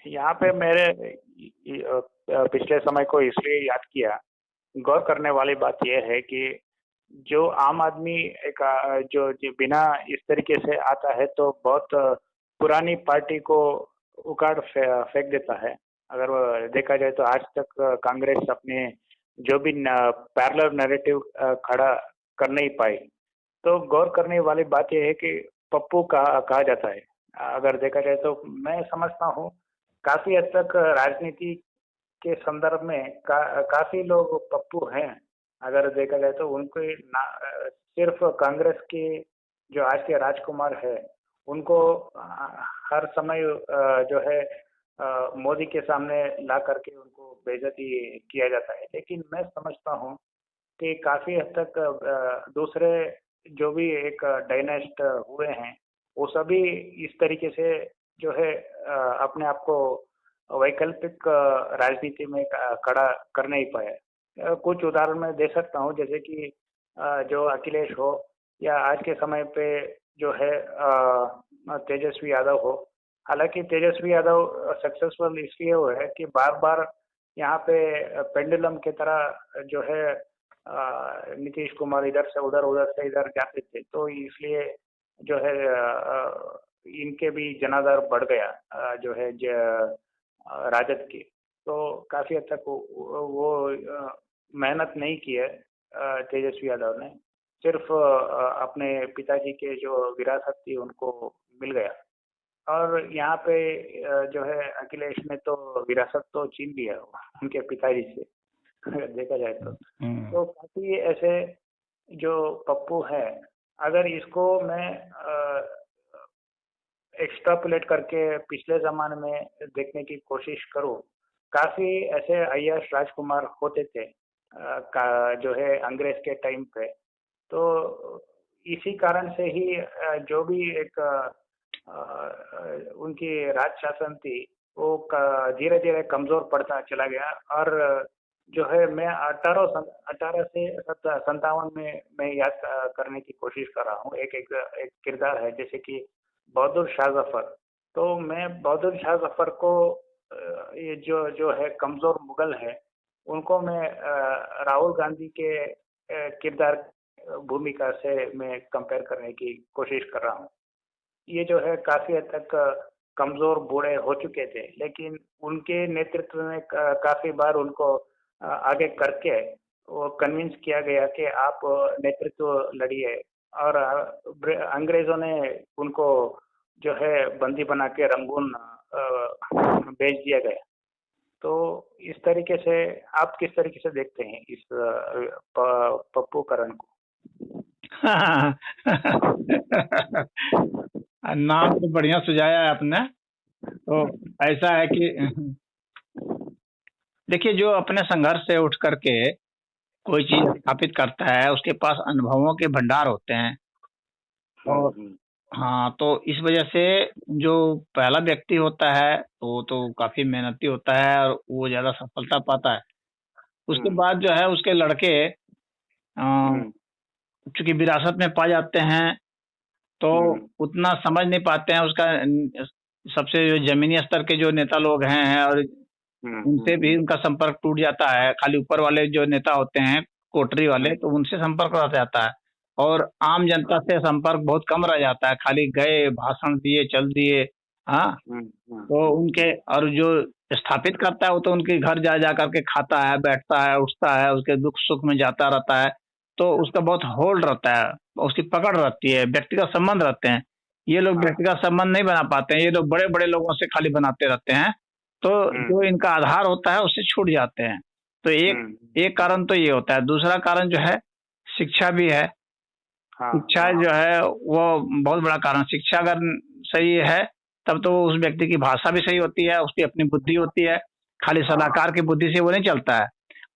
यहाँ पे मेरे पिछले समय को इसलिए याद किया। गौर करने वाली बात यह है कि जो आम आदमी जो बिना इस तरीके से आता है तो बहुत पुरानी पार्टी को उखाड़ फेंक देता है। अगर वो देखा जाए तो आज तक कांग्रेस अपने जो भी पैरेलल नैरेटिव खड़ा कर नहीं पाई। तो गौर करने वाली बात यह है कि पप्पू कहा जाता है। अगर देखा जाए तो मैं समझता हूँ काफी हद तक राजनीति के संदर्भ में काफी लोग पप्पू हैं। अगर देखा जाए तो उनके सिर्फ कांग्रेस के जो आज के राजकुमार है उनको हर समय जो है मोदी के सामने ला करके उनको बेइज्जती किया जाता है। लेकिन मैं समझता हूँ कि काफी हद तक दूसरे जो भी एक डायनेस्ट हुए हैं वो सभी इस तरीके से जो है अपने आप को वैकल्पिक राजनीति में खड़ा कर नहीं पाए। कुछ उदाहरण मैं दे सकता हूँ, जैसे कि जो अखिलेश हो या आज के समय पे जो है तेजस्वी यादव हो। हालांकि तेजस्वी यादव सक्सेसफुल इसलिए हुए है कि बार बार यहाँ पे पेंडुलम की तरह जो है नीतीश कुमार इधर से उधर उधर से इधर जाते थे, तो इसलिए जो है इनके भी जनाधार बढ़ गया जो है राजद की। तो काफी हद तक वो मेहनत नहीं की है तेजस्वी यादव ने। सिर्फ अपने पिताजी के जो विरासत थी उनको मिल गया। और यहाँ पे जो है अखिलेश ने तो विरासत तो छीन लिया उनके पिताजी से। अगर देखा जाए तो काफी ऐसे जो पप्पू है, अगर इसको मैं एक्स्ट्रापोलेट करके पिछले जमाने में देखने की कोशिश करूं, काफी ऐसे अय्याश राजकुमार होते थे जो है अंग्रेज के टाइम पे। तो इसी कारण से ही जो भी एक उनकी राज शासन थी वो धीरे धीरे कमजोर पड़ता चला गया। और जो है मैं 1857 में मैं याद करने की कोशिश कर रहा हूँ। एक किरदार है जैसे कि बहादुर शाह जफर। तो मैं बहादुर शाह जफर को ये जो जो है कमजोर मुगल है उनको मैं राहुल गांधी के किरदार भूमिका से मैं कंपेयर करने की कोशिश कर रहा हूँ। ये जो है काफी हद तक कमजोर बूढ़े हो चुके थे, लेकिन उनके नेतृत्व में काफी बार उनको आगे करके वो कन्विंस किया गया कि आप नेतृत्व लड़िए। और अंग्रेजों ने उनको जो है बंदी बना के रंगून भेज दिया गया। तो इस तरीके से आप किस तरीके से देखते हैं इस पप्पू करण को? नाम तो बढ़िया सुझाया है आपने। तो ऐसा है कि देखिए, जो अपने संघर्ष से उठ करके कोई चीज स्थापित करता है उसके पास अनुभवों के भंडार होते हैं। और हाँ, तो इस वजह से जो पहला व्यक्ति होता है वो तो काफी मेहनती होता है और वो ज्यादा सफलता पाता है। उसके बाद जो है उसके लड़के चूंकि विरासत में पा जाते हैं तो उतना समझ नहीं पाते हैं उसका। सबसे जो जमीनी स्तर के जो नेता लोग हैं और उनसे भी उनका संपर्क टूट जाता है। खाली ऊपर वाले जो नेता होते हैं कोटरी वाले, तो उनसे संपर्क रह जाता है और आम जनता से संपर्क बहुत कम रह जाता है। खाली गए, भाषण दिए, चल दिए। हाँ, तो उनके और जो स्थापित करता है वो तो उनके घर जा जा करके खाता है, बैठता है, उठता है, उसके दुख सुख में जाता रहता है। तो उसका बहुत होल्ड रहता है, उसकी पकड़ रहती है, व्यक्तिगत संबंध रहते हैं। ये लोग व्यक्तिगत संबंध नहीं बना पाते हैं, ये लोग बड़े बड़े लोगों से खाली बनाते रहते हैं। तो जो इनका आधार होता है उससे छूट जाते हैं। तो एक कारण तो ये होता है। दूसरा कारण जो है शिक्षा भी है। शिक्षा जो है वो बहुत बड़ा कारण। शिक्षा अगर सही है तब तो उस व्यक्ति की भाषा भी सही होती है, उसकी अपनी बुद्धि होती है। खाली सलाहकार की बुद्धि से वो नहीं चलता है,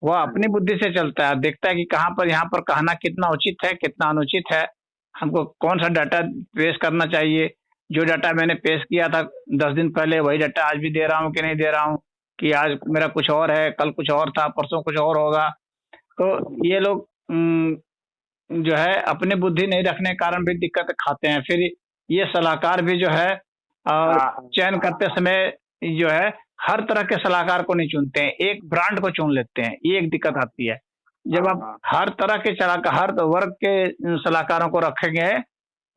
वह अपनी बुद्धि से चलता है। देखता है कि कहाँ पर यहाँ पर कहना कितना उचित है, कितना अनुचित है, हमको कौन सा डाटा पेश करना चाहिए। जो डाटा मैंने पेश किया था 10 दिन पहले वही डाटा आज भी दे रहा हूँ कि नहीं दे रहा हूँ, कि आज मेरा कुछ और है, कल कुछ और था, परसों कुछ और होगा। तो ये लोग जो है अपनी बुद्धि नहीं रखने के कारण भी दिक्कत खाते हैं। फिर ये सलाहकार भी जो है चयन करते समय जो है हर तरह के सलाहकार को नहीं चुनते हैं, एक ब्रांड को चुन लेते हैं। ये एक दिक्कत आती है। जब आप हर तरह के हर वर्ग के सलाहकारों को रखेंगे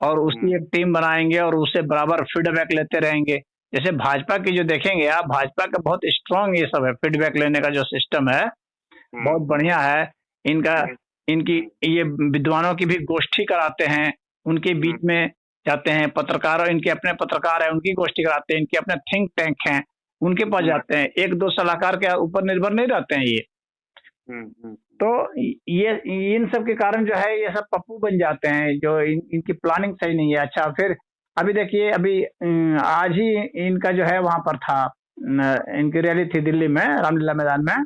और उसकी एक टीम बनाएंगे और उससे बराबर फीडबैक लेते रहेंगे। जैसे भाजपा की जो देखेंगे आप, भाजपा का बहुत स्ट्रांग ये सब है, फीडबैक लेने का जो सिस्टम है बहुत बढ़िया है इनका। इनकी ये विद्वानों की भी गोष्ठी कराते हैं, उनके बीच में जाते हैं, पत्रकार, इनके अपने पत्रकार हैं, उनकी गोष्ठी कराते हैं, इनके अपने थिंक टैंक हैं, उनके पास जाते हैं, एक दो सलाहकार के ऊपर निर्भर नहीं रहते हैं ये। तो ये इन सब के कारण जो है ये सब पप्पू बन जाते हैं, जो इनकी प्लानिंग सही नहीं है। अच्छा, फिर अभी देखिए, अभी आज ही इनका जो है वहां पर था, इनकी रैली थी दिल्ली में, रामलीला मैदान में।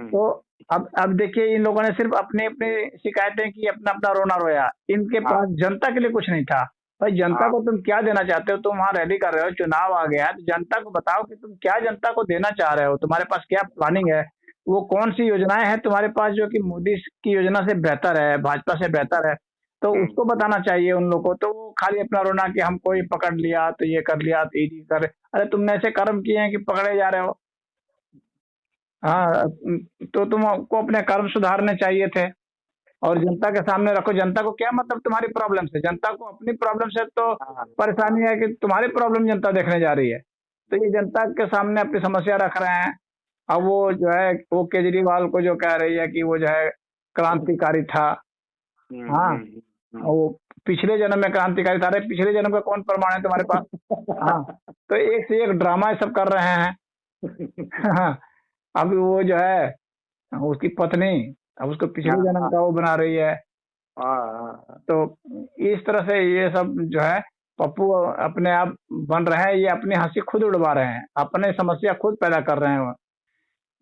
तो अब देखिए, इन लोगों ने सिर्फ अपने अपने शिकायतें की, अपना अपना रोना रोया। इनके पास जनता के लिए कुछ नहीं था। भाई, जनता को तुम क्या देना चाहते हो? तुम वहां रैली कर रहे हो, चुनाव आ गया, तो जनता को बताओ कि तुम क्या जनता को देना चाह रहे हो, तुम्हारे पास क्या प्लानिंग है, वो कौन सी योजनाएं हैं तुम्हारे पास जो कि मोदी की योजना से बेहतर है, भाजपा से बेहतर है, तो उसको बताना चाहिए उन लोगों को। तो वो खाली अपना रोना कि हमको ये पकड़ लिया, तो ये कर लिया, तो ये कर। अरे, तुमने ऐसे कर्म किए हैं कि पकड़े जा रहे हो। हाँ, तो तुमको अपने कर्म सुधारने चाहिए थे और जनता के सामने रखो। जनता को क्या मतलब तुम्हारी प्रॉब्लम से? जनता को अपनी प्रॉब्लम से तो परेशानी है कि तुम्हारी प्रॉब्लम जनता देखने जा रही है। तो ये जनता के सामने अपनी समस्या रख रहे हैं। अब वो जो है, वो केजरीवाल को जो कह रही है कि वो जो है क्रांतिकारी था। हाँ, वो पिछले जन्म में क्रांतिकारी था। अरे, पिछले जन्म का कौन प्रमाण है तुम्हारे पास? हाँ, तो एक से एक ड्रामा सब कर रहे हैं। हाँ, अब वो जो है उसकी पत्नी, अब उसको पिछले जन्म का वो बना रही है। तो इस तरह से ये सब जो है पप्पू अपने आप बन रहे हैं, ये अपनी हंसी खुद उड़वा रहे हैं, अपने समस्या खुद पैदा कर रहे हैं।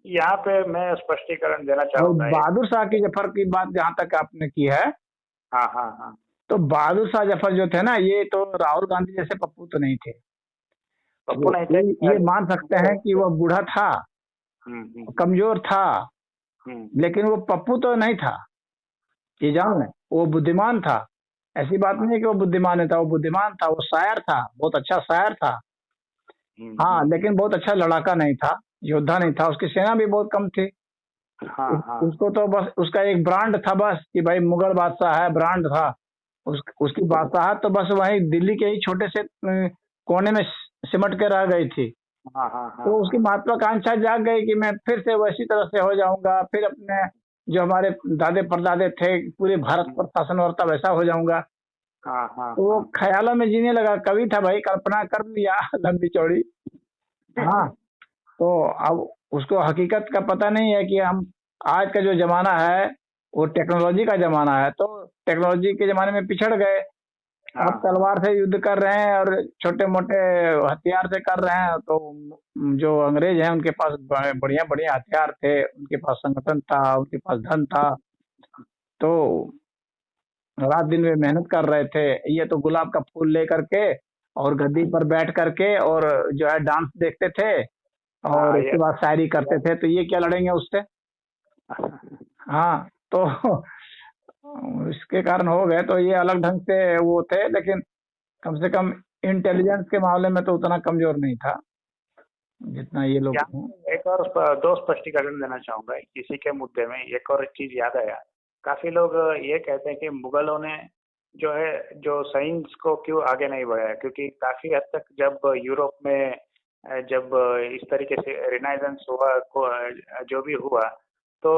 यहाँ पे मैं स्पष्टीकरण देना चाहूंगा। बहादुर शाह की जफर की बात जहाँ तक आपने की है, हाँ, तो बहादुर शाह जफर जो थे ना, ये तो राहुल गांधी जैसे पप्पू तो नहीं थे। पप्पू नहीं थे, ये मान सकते हैं कि वो बूढ़ा था, कमजोर था, लेकिन वो पप्पू तो नहीं था। ये जान लें, वो बुद्धिमान था। ऐसी बात नहीं है कि वो बुद्धिमान नहीं था, वो बुद्धिमान था, वो शायर था, बहुत अच्छा शायर था। हाँ, लेकिन बहुत अच्छा लड़ाका नहीं था, योद्धा नहीं था, उसकी सेना भी बहुत कम थी। उसको तो बस उसका एक ब्रांड था बस, कि भाई मुगल बादशाह है, ब्रांड था। उसकी बादशाह तो बस वही दिल्ली के ही छोटे से कोने में सिमट के रह गई थी। तो उसकी महत्वाकांक्षा जाग गई कि मैं फिर से वैसी तरह से हो जाऊंगा, फिर अपने जो हमारे दादे परदादे थे पूरे भारत पर शासन वर्ता वैसा हो जाऊंगा। तो वो ख्यालों में जीने लगा। कवि था भाई, कल्पना कर लिया लंबी चौड़ी। हाँ, तो अब उसको हकीकत का पता नहीं है कि हम आज का जो जमाना है वो टेक्नोलॉजी का जमाना है, तो टेक्नोलॉजी के जमाने में पिछड़ गए। अब तलवार से युद्ध कर रहे हैं और छोटे मोटे हथियार से कर रहे हैं। तो जो अंग्रेज हैं उनके पास बढ़िया बढ़िया हथियार थे, उनके पास संगठन था, उनके पास धन था, तो रात दिन में मेहनत कर रहे थे। ये तो गुलाब का फूल लेकर के और गद्दी पर बैठ करके और जो है डांस देखते थे और इसके बाद शायरी करते थे। तो ये क्या लड़ेंगे उससे? हाँ, तो इसके कारण हो गए। तो ये अलग ढंग से वो थे, लेकिन कम से कम इंटेलिजेंस के मामले में तो उतना कमजोर नहीं था जितना ये लोग हैं। एक और दो स्पष्टीकरण देना चाहूंगा इसी के मुद्दे में। एक और चीज याद आया, काफी लोग ये कहते हैं कि मुगलों ने जो है जो साइंस को क्यों आगे नहीं बढ़ाया, क्योंकि काफी हद तक जब यूरोप में जब इस तरीके से रिनाइजेंस हुआ, जो भी हुआ, तो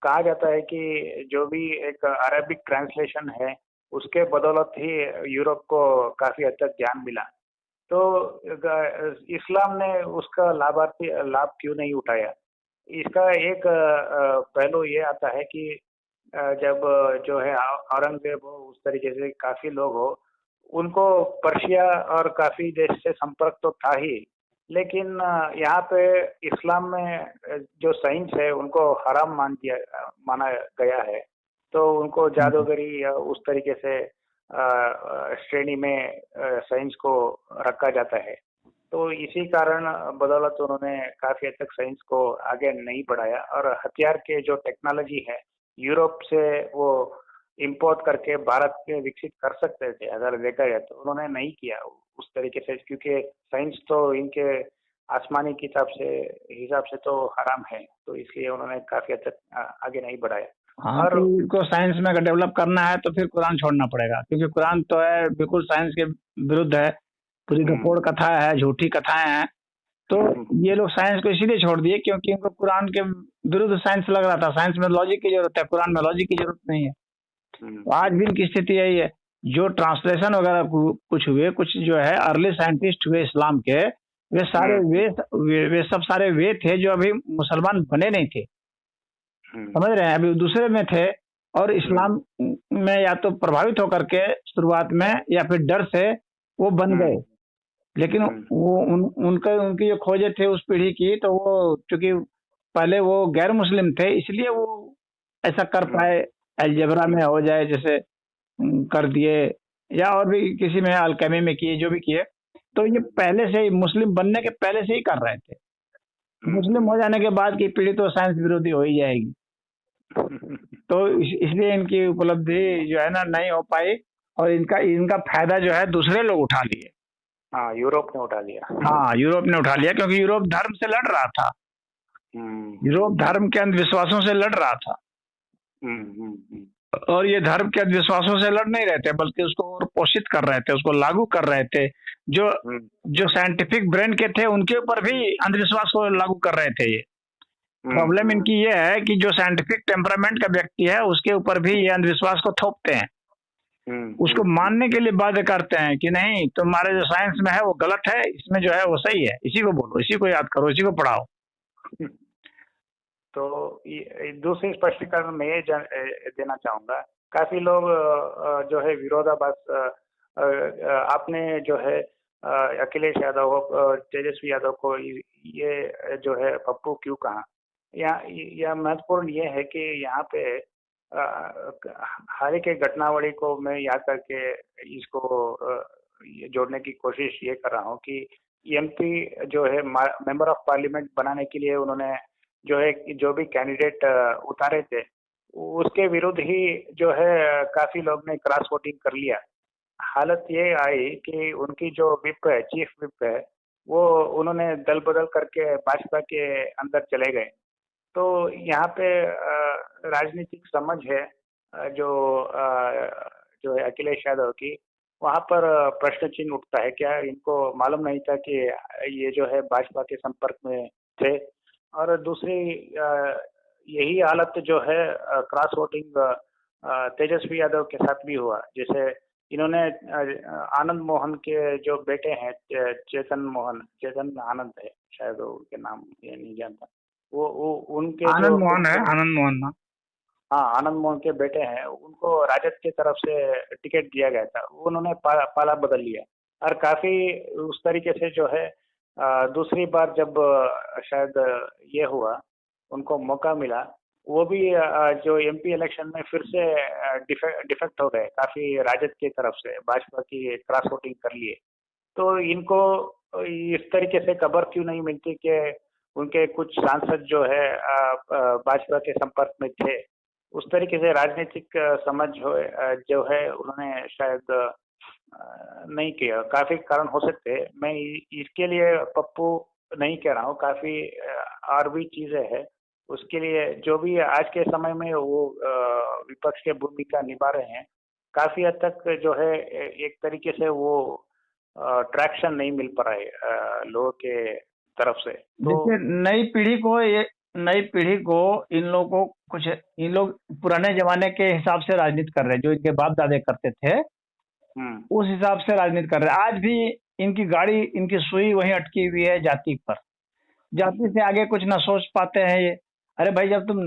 कहा जाता है कि जो भी एक अरबिक ट्रांसलेशन है उसके बदौलत ही यूरोप को काफी हद तक ज्ञान मिला। तो इस्लाम ने उसका लाभ क्यों नहीं उठाया? इसका एक पहलू ये आता है कि जब जो है औरंगजेब हो, उस तरीके से काफी लोग हो, उनको पर्शिया और काफी देश से संपर्क तो था ही, लेकिन यहाँ पे इस्लाम में जो साइंस है उनको हराम माना गया है। तो उनको जादूगरी या उस तरीके से श्रेणी में साइंस को रखा जाता है। तो इसी कारण बदौलत उन्होंने काफी हद तक साइंस को आगे नहीं बढ़ाया और हथियार के जो टेक्नोलॉजी है यूरोप से वो इंपोर्ट करके भारत में विकसित कर सकते थे अगर देखा जाए तो, उन्होंने नहीं किया उस तरीके से, क्योंकि साइंस तो इनके आसमानी किताब से हिसाब से तो हराम है, तो इसलिए उन्होंने काफी हद तक आगे नहीं बढ़ाया। हाँ, और उनको साइंस में अगर डेवलप करना है तो फिर कुरान छोड़ना पड़ेगा, क्योंकि कुरान तो है बिल्कुल साइंस के विरुद्ध है, पूरी गपोड़ कथा है, झूठी कथाएं हैं। तो ये लोग साइंस को इसीलिए छोड़ दिए क्योंकि इनको कुरान के विरुद्ध साइंस लग रहा था। साइंस में लॉजिक की जरूरत है, कुरान में लॉजिक की जरूरत नहीं है। तो आज भी इनकी स्थिति यही है। जो ट्रांसलेशन वगैरह कुछ हुए, कुछ जो है अर्ली साइंटिस्ट हुए इस्लाम के, वे सारे वे सब सारे वे थे जो अभी मुसलमान बने नहीं थे, समझ रहे हैं, अभी दूसरे में थे। और इस्लाम में या तो प्रभावित होकर के शुरुआत में या फिर डर से वो बन गए। लेकिन वो उनकी जो खोजें थे उस पीढ़ी की, तो वो चूंकि पहले वो गैर मुस्लिम थे इसलिए वो ऐसा कर पाए। अलजेब्रा में हो जाए जैसे कर दिए, या और भी किसी में अलकेमी में किए, जो भी किए, तो ये पहले से ही मुस्लिम बनने के पहले से ही कर रहे थे। मुस्लिम हो जाने के बाद की पीढ़ी तो साइंस विरोधी हो ही जाएगी। तो इसलिए इनकी उपलब्धि जो है ना नहीं हो पाई, और इनका फायदा जो है दूसरे लोग उठा लिए। हाँ, यूरोप ने उठा लिया। हाँ, यूरोप ने उठा लिया, क्योंकि यूरोप धर्म से लड़ रहा था। यूरोप धर्म के अंधविश्वासों से लड़ रहा था। और ये धर्म के अंधविश्वासों से लड़ नहीं रहे थे, बल्कि उसको और पोषित कर रहे थे, उसको लागू कर रहे थे। जो साइंटिफिक ब्रेन के थे उनके ऊपर भी अंधविश्वास को लागू कर रहे थे। ये प्रॉब्लम इनकी ये है कि जो साइंटिफिक टेम्परामेंट का व्यक्ति है उसके ऊपर भी ये अंधविश्वास को थोपते हैं, उसको मानने के लिए बाध्य करते हैं कि नहीं, तुम्हारे जो साइंस में है वो गलत है, इसमें जो है वो सही है, इसी को बोलो, इसी को याद करो, इसी को पढ़ाओ। तो दूसरी स्पष्टीकरण मैं ये देना चाहूंगा, काफी लोग जो है विरोधाभास, आपने जो है अखिलेश यादव तेजस्वी यादव को ये जो है पप्पू क्यों कहा, या महत्वपूर्ण ये है कि यहाँ पे हाल ही के घटनावली को मैं याद करके इसको जोड़ने की कोशिश ये कर रहा हूँ कि एमपी जो है मेंबर ऑफ पार्लियामेंट बनाने के लिए उन्होंने जो भी कैंडिडेट उतारे थे उसके विरुद्ध ही जो है काफी लोग ने क्रॉस वोटिंग कर लिया। हालत ये आई कि उनकी जो विप है, चीफ विप है, वो उन्होंने दल बदल करके भाजपा के अंदर चले गए। तो यहाँ पे राजनीतिक समझ है जो है अखिलेश यादव की, वहाँ पर प्रश्न चिन्ह उठता है। क्या इनको मालूम नहीं था कि ये जो है भाजपा के संपर्क में थे? और दूसरी यही हालत जो है क्रॉस वोटिंग तेजस्वी यादव के साथ भी हुआ। जैसे इन्होंने आनंद मोहन के जो बेटे हैं, चेतन आनंद है शायद, उनके नाम ये नहीं जानता, वो उनके आनंद मोहन है, आनंद मोहन ना, हाँ, आनंद मोहन के बेटे हैं, उनको राजद की तरफ से टिकट दिया गया था, उन्होंने पाला बदल लिया। और काफी उस तरीके से जो है दूसरी बार जब शायद ये हुआ, उनको मौका मिला, वो भी जो एमपी इलेक्शन में फिर से डिफेक्ट हो गए, काफी राजद की तरफ से भाजपा की क्रॉस वोटिंग कर लिए। तो इनको इस तरीके से खबर क्यों नहीं मिलती कि उनके कुछ सांसद जो है भाजपा के संपर्क में थे? उस तरीके से राजनीतिक समझ जो है उन्होंने शायद नहीं किया। काफी कारण हो सकते हैं, मैं इसके लिए पप्पू नहीं कह रहा हूँ, काफी और भी चीजें हैं। उसके लिए जो भी आज के समय में वो विपक्ष की भूमिका निभा रहे हैं, काफी हद तक जो है एक तरीके से वो ट्रैक्शन नहीं मिल पा रहा है लोगों के तरफ से। तो नई पीढ़ी को इन लोग पुराने जमाने के हिसाब से राजनीति कर रहे हैं, जो इनके बाप दादे करते थे उस हिसाब से राजनीति कर रहे हैं। आज भी इनकी गाड़ी, इनकी सुई वहीं अटकी हुई है जाति पर। जाति से आगे कुछ ना सोच पाते हैं ये। अरे भाई, जब तुम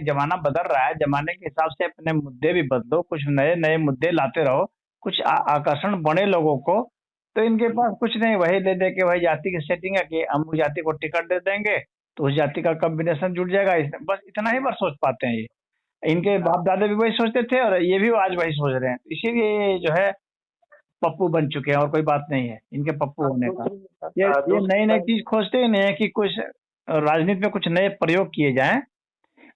जमाना बदल रहा है, जमाने के हिसाब से अपने मुद्दे भी बदलो, कुछ नए मुद्दे लाते रहो, कुछ आकर्षण बने लोगों को। तो इनके पास कुछ नहीं, वही दे के वही जाति की सेटिंग है कि हम उस जाति को टिकट दे देंगे तो उस जाति का कॉम्बिनेशन जुट जाएगा। बस इतना ही बार सोच पाते हैं ये। इनके बाप दादा भी वही सोचते थे और ये भी आज वही सोच रहे हैं। इसीलिए जो है पप्पू बन चुके हैं, और कोई बात नहीं है इनके पप्पू होने का। ये नई चीज खोजते ही नहीं है कि कुछ राजनीति में कुछ नए प्रयोग किए जाएं।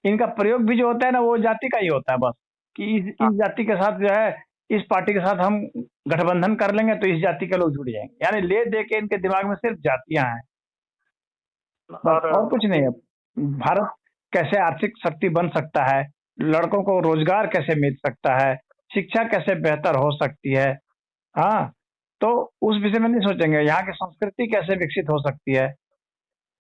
इनका प्रयोग भी जो होता है ना, वो जाति का ही होता है, बस कि इस जाति के साथ जो है, इस पार्टी के साथ हम गठबंधन कर लेंगे तो इस जाति के लोग जुड़ जाएंगे। यानी ले दे के इनके दिमाग में सिर्फ जातियां हैं। और कुछ नहीं है। भारत कैसे आर्थिक शक्ति बन सकता है, लड़कों को रोजगार कैसे मिल सकता है, शिक्षा कैसे बेहतर हो सकती है, हाँ, तो उस विषय में नहीं सोचेंगे। यहाँ की संस्कृति कैसे विकसित हो सकती है,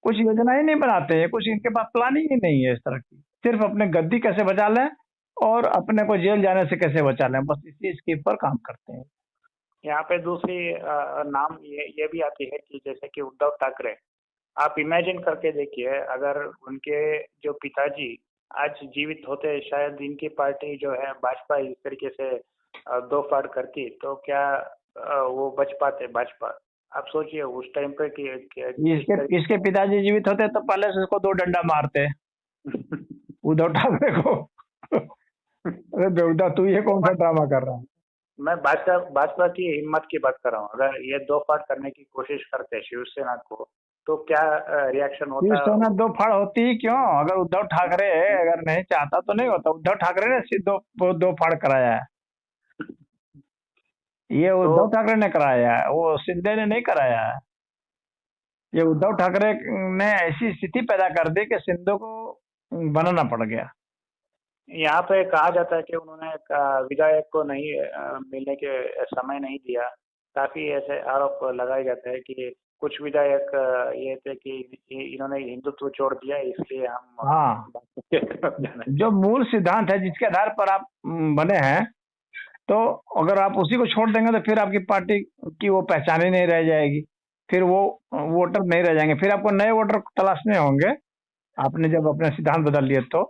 कुछ योजना ही नहीं बनाते हैं, कुछ इनके पास प्लानिंग ही नहीं है इस तरह की। सिर्फ अपने गद्दी कैसे बचा लें और अपने को जेल जाने से कैसे बचा लें, बस इसी स्कीम पर काम करते हैं। यहाँ पे दूसरी नाम ये भी आती है कि जैसे कि उद्धव ठाकरे, आप इमेजिन करके देखिए, अगर उनके जो पिताजी आज जीवित होते, शायद इनकी पार्टी जो है भाजपा इस तरीके से दो फाड़ करती, तो क्या वो बच पाते भाजपा? आप सोचिए उस टाइम पे इसके पिताजी जीवित होते तो पहले से उसको 2 डंडा मारते उद्धव ठाकरे को। अरे बेवड़ा, तू ये कौन सा ड्रामा कर रहा है? मैं भाजपा की हिम्मत की बात कर रहा हूँ। अगर ये दो फाड़ करने की कोशिश करते शिवसेना को, तो क्या रिएक्शन होता? शिवसेना दो फाड़ होती ही क्यों? अगर उद्धव ठाकरे अगर नहीं चाहता तो नहीं होता। उद्धव ठाकरे ने दो फाड़ कराया है। ये उद्धव ठाकरे ने कराया है, वो शिंदे ने नहीं कराया है। ये उद्धव ठाकरे ने ऐसी स्थिति पैदा कर दी कि शिंदे को बनाना पड़ गया। यहाँ पे कहा जाता है कि उन्होंने विधायक को नहीं मिलने के समय नहीं दिया। काफी ऐसे आरोप लगाए जाते हैं कि कुछ विधायक ये थे कि इन्होंने हिंदुत्व छोड़ दिया, इसलिए हम हाँ जो मूल सिद्धांत है जिसके आधार पर आप बने हैं, तो अगर आप उसी को छोड़ देंगे तो फिर आपकी पार्टी की वो पहचान ही नहीं रह जाएगी, फिर वो वोटर नहीं रह जाएंगे, फिर आपको नए वोटर तलाशने होंगे। आपने जब अपने सिद्धांत बदल लिए तो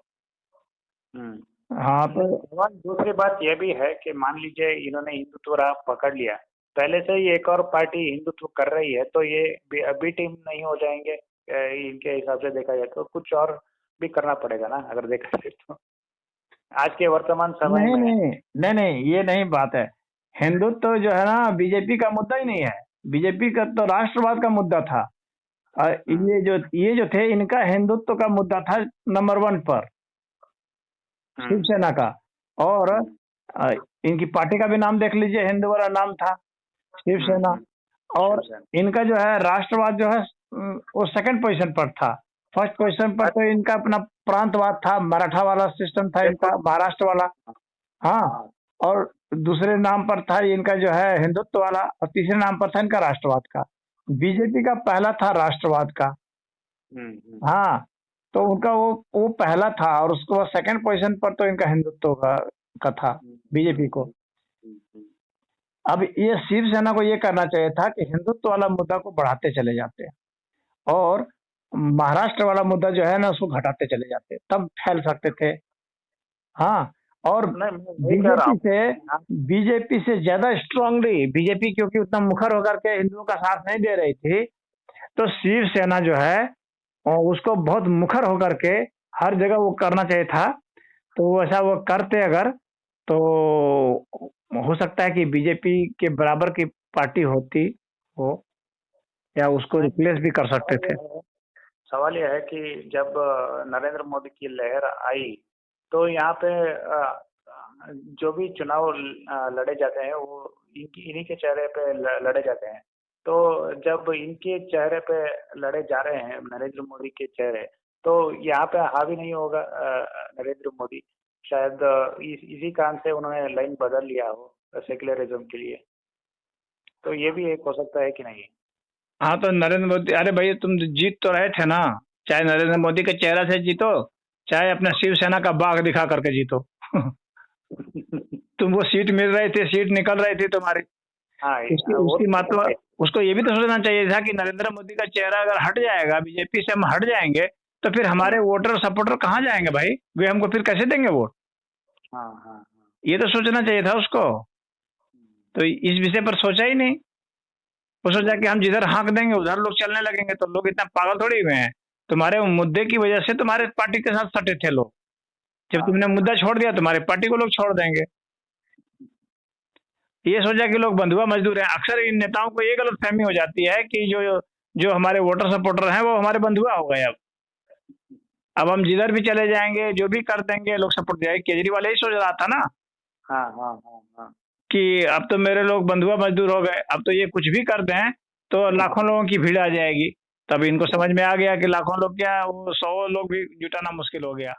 हाँ। तो दूसरी बात यह भी है कि मान लीजिए इन्होंने हिंदुत्व राह पकड़ लिया, पहले से ही एक और पार्टी हिंदुत्व कर रही है, तो ये अभी टीम नहीं हो जाएंगे? इनके हिसाब से देखा जाए तो कुछ और भी करना पड़ेगा ना, अगर देखा जाए तो आज के वर्तमान समय में। नहीं, ये नहीं बात है। हिंदुत्व तो जो है ना, बीजेपी का मुद्दा ही नहीं है। बीजेपी का तो राष्ट्रवाद का मुद्दा था, और ये जो थे, इनका हिंदुत्व का मुद्दा था नंबर 1 पर, शिवसेना का। और इनकी पार्टी का भी नाम देख लीजिए, हिंदू वाला नाम था, शिवसेना। और इनका जो है राष्ट्रवाद जो है वो सेकंड पोजीशन पर था। फर्स्ट पोजीशन पर तो इनका अपना प्रांतवाद था, मराठा वाला सिस्टम था इनका, महाराष्ट्र वाला। हाँ, और दूसरे नाम पर था इनका जो है हिंदुत्व वाला, और तीसरे नाम पर था इनका राष्ट्रवाद का। बीजेपी का पहला था राष्ट्रवाद का। हाँ, तो उनका वो पहला था, और उसके बाद सेकंड पोजीशन पर तो इनका हिंदुत्व का था बीजेपी को। अब ये शिवसेना को ये करना चाहिए था कि हिंदुत्व वाला मुद्दा को बढ़ाते चले जाते और महाराष्ट्र वाला मुद्दा जो है ना उसको घटाते चले जाते, तब फैल सकते थे। हाँ, और बीजेपी से ज्यादा स्ट्रांगली बीजेपी, क्योंकि उतना मुखर होकर के हिंदुओं का साथ नहीं दे रही थी, तो शिवसेना जो है उसको बहुत मुखर होकर के हर जगह वो करना चाहिए था। तो वैसा वो करते अगर, तो हो सकता है कि बीजेपी के बराबर की पार्टी होती हो, या उसको रिप्लेस भी कर सकते थे। सवाल यह है कि जब नरेंद्र मोदी की लहर आई, तो यहाँ पे जो भी चुनाव लड़े जाते हैं वो इन्हीं के चेहरे पे लड़े जाते हैं। तो जब इनके चेहरे पे लड़े जा रहे हैं, नरेंद्र मोदी के चेहरे, तो यहाँ पे हावी नहीं होगा नरेंद्र मोदी? शायद इसी कारण से उन्होंने लाइन बदल लिया हो सेक्युलरिज्म के लिए। तो ये भी एक हो सकता है कि नहीं? हाँ, तो नरेंद्र मोदी, अरे भाई तुम जीत तो रहे थे ना, चाहे नरेंद्र मोदी के चेहरा से जीतो, चाहे अपना शिवसेना का बाघ दिखा करके जीतो। तुम वो सीट मिल रही थी, सीट निकल रही थी तुम्हारी। हाँ, उसकी मतलब उसको ये भी तो सोचना चाहिए था कि नरेंद्र मोदी का चेहरा अगर हट जाएगा, बीजेपी से हम हट जाएंगे, तो फिर हमारे वोटर सपोर्टर कहाँ जाएंगे भाई? वे हमको फिर कैसे देंगे वोट? हाँ, ये तो सोचना चाहिए था उसको। तो इस विषय पर सोचा ही नहीं। वो सोचा कि हम जिधर हाँक देंगे उधर लोग चलने लगेंगे। तो लोग इतना पागल थोड़ी हुए हैं, तुम्हारे मुद्दे की वजह से तुम्हारे पार्टी के साथ सटे थे लोग। जब तुमने मुद्दा छोड़ दिया, तुम्हारे पार्टी को लोग छोड़ देंगे। ये सोचा कि लोग बंधुआ मजदूर हैं। अक्सर इन नेताओं को ये गलत फहमी हो जाती है कि जो हमारे वोटर सपोर्टर हैं वो हमारे बंधुआ हो गए। अब हम जिधर भी चले जाएंगे, जो भी कर देंगे, लोग सपोर्ट देंगे। केजरीवाल यही सोच रहा था ना। हाँ। कि अब तो मेरे लोग बंधुआ मजदूर हो गए, अब तो ये कुछ भी कर दें तो लाखों लोगों की भीड़ आ जाएगी। तब इनको समझ में आ गया कि लाखों लोग क्या, वो 100 लोग भी जुटाना मुश्किल हो गया।